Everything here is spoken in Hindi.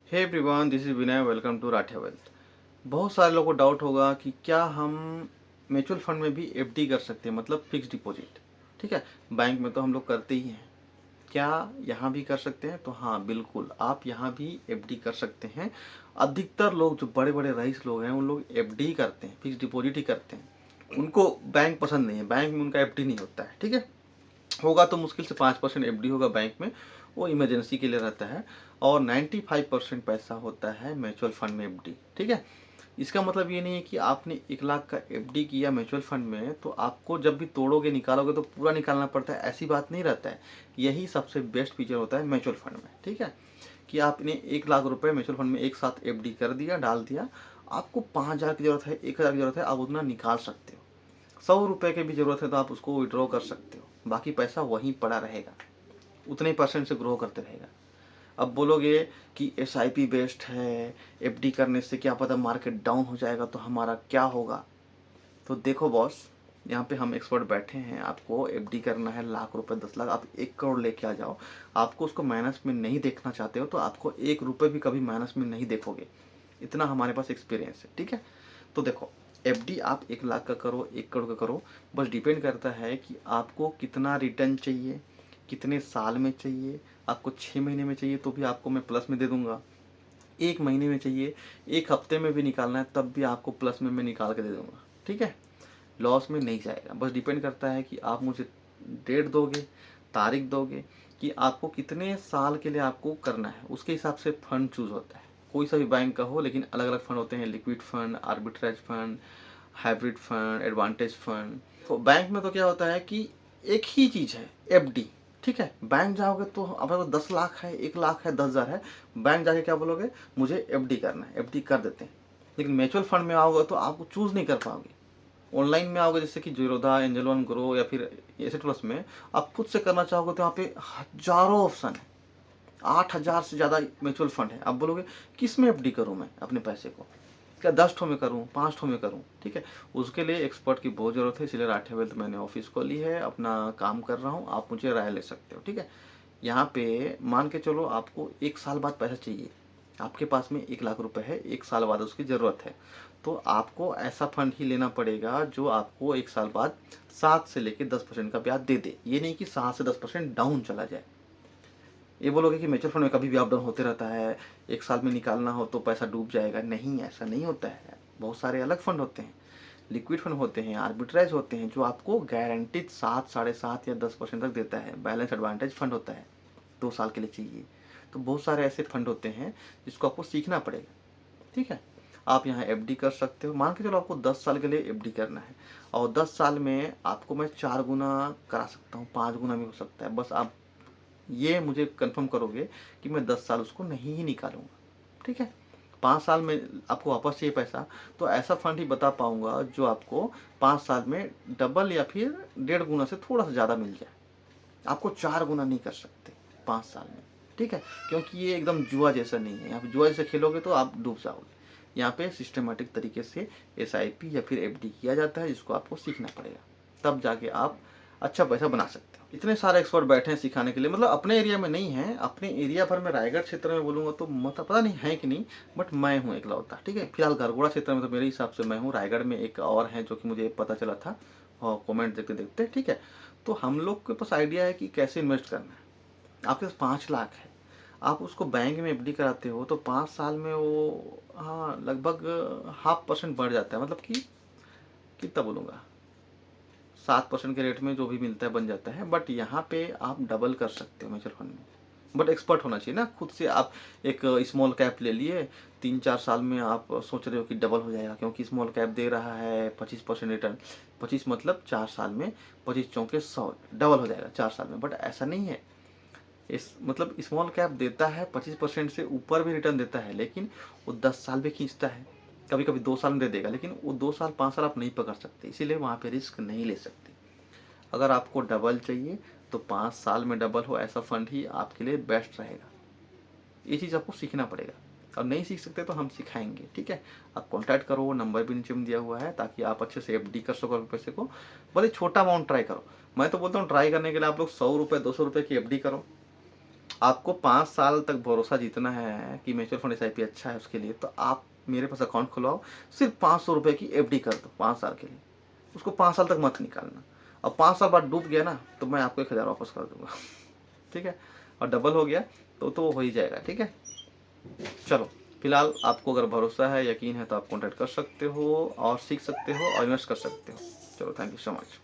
Hey everyone, this is Vinay. Welcome to Rathia wealth. बहुत सारे लोगों को डाउट होगा कि क्या हम म्यूचुअल फंड में भी एफडी कर सकते हैं, मतलब फिक्स डिपॉजिट। ठीक है, बैंक में तो हम लोग करते ही हैं, क्या यहाँ भी कर सकते हैं? तो हाँ, बिल्कुल आप यहाँ भी एफडी कर सकते हैं। अधिकतर लोग, जो बड़े बड़े रईस लोग हैं, उन लोग एफडी करते हैं, फिक्स डिपॉजिट ही करते हैं। उनको बैंक पसंद नहीं है, बैंक में उनका एफडी नहीं होता है। ठीक है, होगा तो मुश्किल से 5% एफडी होगा बैंक में, वो इमरजेंसी के लिए रहता है। और 95% पैसा होता है म्यूचुअल फंड में एफडी। ठीक है, इसका मतलब ये नहीं है कि आपने 1 लाख का एफडी किया म्यूचुअल फंड में तो आपको जब भी तोड़ोगे निकालोगे तो पूरा निकालना पड़ता है, ऐसी बात नहीं रहता है। यही सबसे बेस्ट फीचर होता है म्यूचुअल फंड में। ठीक है, कि आपने 1 लाख रुपए म्यूचुअल फंड में एक साथ एफडी कर दिया, डाल दिया। आपको 5,000 की जरूरत है, 1,000 की जरूरत है, आप उतना निकाल सकते हो। 100 रुपए की भी जरूरत है तो आप उसको विड्रॉ कर सकते हो, बाकी पैसा वहीं पड़ा रहेगा, उतने परसेंट से ग्रो करते रहेगा। अब बोलोगे कि एसआईपी बेस्ट है, एफडी करने से क्या पता मार्केट डाउन हो जाएगा तो हमारा क्या होगा। तो देखो बॉस, यहाँ पे हम एक्सपर्ट बैठे हैं। आपको एफडी करना है 1 लाख रुपए, 10 लाख, आप 1 करोड़ लेके आ जाओ। आपको उसको माइनस में नहीं देखना चाहते हो तो आपको 1 रुपए भी कभी माइनस में नहीं देखोगे, इतना हमारे पास एक्सपीरियंस है। ठीक है, तो देखो, एफडी आप 1 लाख का करो, 1 करोड़ का करो, बस डिपेंड करता है कि आपको कितना रिटर्न चाहिए, कितने साल में चाहिए। आपको 6 महीने में चाहिए तो भी आपको मैं प्लस में दे दूंगा। 1 महीने में चाहिए, 1 हफ्ते में भी निकालना है तब भी आपको प्लस में मैं निकाल के दे दूंगा। ठीक है, लॉस में नहीं जाएगा। बस डिपेंड करता है कि आप मुझे डेट दोगे, तारीख दोगे, कि आपको कितने साल के लिए आपको करना है, उसके हिसाब से फंड चूज होता है। कोई सा भी बैंक का हो, लेकिन अलग अलग फंड होते हैं। Liquid fund, arbitrage fund, hybrid fund, advantage fund. तो बैंक में तो क्या होता है कि एक ही चीज़ है, एफडी। ठीक है, बैंक जाओगे तो अब 10 लाख है, 1 लाख है, 10,000 है, बैंक जाके क्या बोलोगे, मुझे एफडी करना है, एफडी कर देते हैं। लेकिन म्यूचुअल फंड में आओगे तो आपको चूज नहीं कर पाओगे। ऑनलाइन में आओगे, जैसे कि जीरोधा, एंजल वन ग्रो या फिर एसेट प्लस में आप खुद से करना चाहोगे तो यहाँ पे हजारों ऑप्शन है। 8,000 से ज़्यादा म्यूचुअल फंड है। आप बोलोगे किस में एफडी करूँ मैं अपने पैसे को, क्या 10 ठो में करूँ, 5 ठो में करूँ? ठीक है, उसके लिए एक्सपर्ट की बहुत ज़रूरत है, इसलिए राठिया वेल्थ मैंने ऑफिस को ली है, अपना काम कर रहा हूँ। आप मुझे राय ले सकते हो। ठीक है, यहाँ पे मान के चलो आपको 1 साल बाद पैसा चाहिए, आपके पास में 1 लाख रुपए है, 1 साल बाद उसकी ज़रूरत है, तो आपको ऐसा फंड ही लेना पड़ेगा जो आपको 1 साल बाद 7 से लेकर 10% का ब्याज दे दे। ये नहीं कि 7 से 10% डाउन चला जाए। ये बोलोगे कि म्यूचुअल फंड में कभी भी अप डाउन होते रहता है, 1 साल में निकालना हो तो पैसा डूब जाएगा। नहीं, ऐसा नहीं होता है। बहुत सारे अलग फंड होते हैं, लिक्विड फंड होते हैं, आर्बिट्राइज होते हैं, जो आपको गारंटीड 7, 7.5 या 10% तक देता है। बैलेंस एडवांटेज फंड होता है, 2 साल के लिए चाहिए। तो बहुत सारे ऐसे फंड होते हैं जिसको आपको सीखना पड़ेगा। ठीक है, आप यहाँ एफडी कर सकते हो। मान के चलो आपको 10 साल के लिए एफडी करना है, और 10 साल में आपको मैं 4 गुना करा सकता हूँ, 5 गुना भी हो सकता है। बस आप ये मुझे कंफर्म करोगे कि मैं 10 साल उसको नहीं ही निकालूंगा। ठीक है, 5 साल में आपको वापस चाहिए पैसा, तो ऐसा फंड ही बता पाऊंगा जो आपको 5 साल में डबल या फिर 1.5 गुना से थोड़ा सा ज़्यादा मिल जाए। आपको 4 गुना नहीं कर सकते 5 साल में। ठीक है, क्योंकि ये एकदम जुआ जैसा नहीं है। यहाँ पे जुआ जैसे खेलोगे तो आप डूब जाओगे। यहाँ पे सिस्टमेटिक तरीके से एसआईपी या फिर एफडी किया जाता है, जिसको आपको सीखना पड़ेगा, तब जाके आप अच्छा पैसा बना सकते हो। इतने सारे एक्सपर्ट बैठे हैं सिखाने के लिए, मतलब अपने एरिया में नहीं है, अपने एरिया भर में रायगढ़ क्षेत्र में बोलूँगा तो मतलब पता नहीं है कि नहीं, बट मैं हूँ इकलौता। ठीक है, फिलहाल गरगोड़ा क्षेत्र में तो मेरे हिसाब से मैं हूँ। रायगढ़ में एक और है जो कि मुझे पता चला था, और कमेंट देखते देखते। ठीक है, तो हम लोग के पास आइडिया है कि कैसे इन्वेस्ट करना है। आपके पास 5 लाख है, आप उसको बैंक में एफडी कराते हो तो 5 साल में वो, हाँ, लगभग 0.5% बढ़ जाता है। मतलब कि कितना बोलूँगा, 7% के रेट में जो भी मिलता है बन जाता है। बट यहाँ पे आप डबल कर सकते हो म्यूचुअल फंड में, बट एक्सपर्ट होना चाहिए ना। खुद से आप एक स्मॉल कैप ले लिए, 3-4 साल में आप सोच रहे हो कि डबल हो जाएगा, क्योंकि स्मॉल कैप दे रहा है 25% रिटर्न। 25 मतलब 4 साल में 25 चौके 100, डबल हो जाएगा 4 साल में। बट ऐसा नहीं है। इस मतलब स्मॉल कैप देता है 25% से ऊपर भी रिटर्न देता है, लेकिन वो 10 साल भी खींचता है, कभी कभी 2 साल में दे देगा, लेकिन वो 2 साल 5 साल आप नहीं पकड़ सकते, इसीलिए वहाँ पे रिस्क नहीं ले सकते। अगर आपको डबल चाहिए तो 5 साल में डबल हो ऐसा फंड ही आपके लिए बेस्ट रहेगा। ये चीज़ आपको सीखना पड़ेगा, और नहीं सीख सकते तो हम सिखाएंगे। ठीक है, आप कॉन्टैक्ट करो, नंबर भी नीचे में दिया हुआ है, ताकि आप अच्छे से एफडी कर सको पैसे को। भले छोटा अमाउंट ट्राई करो, मैं तो बोलता हूँ ट्राई करने के लिए आप लोग 100 रुपये 200 रुपये की एफडी करो, आपको 5 साल तक भरोसा जीतना है कि म्यूचुअल फंड एसआईपी अच्छा है उसके लिए, तो आप मेरे पास अकाउंट खुलवाओ, सिर्फ 500 रुपये की एफडी कर दो 5 साल के लिए। उसको 5 साल तक मत निकालना, और 5 साल बाद डूब गया ना तो मैं आपको 1000 वापस कर दूंगा। ठीक है, और डबल हो गया तो हो ही जाएगा। ठीक है, चलो फिलहाल आपको अगर भरोसा है, यकीन है, तो आप कॉन्टैक्ट कर सकते हो और सीख सकते हो और इन्वेस्ट कर सकते हो। चलो, थैंक यू सो मच।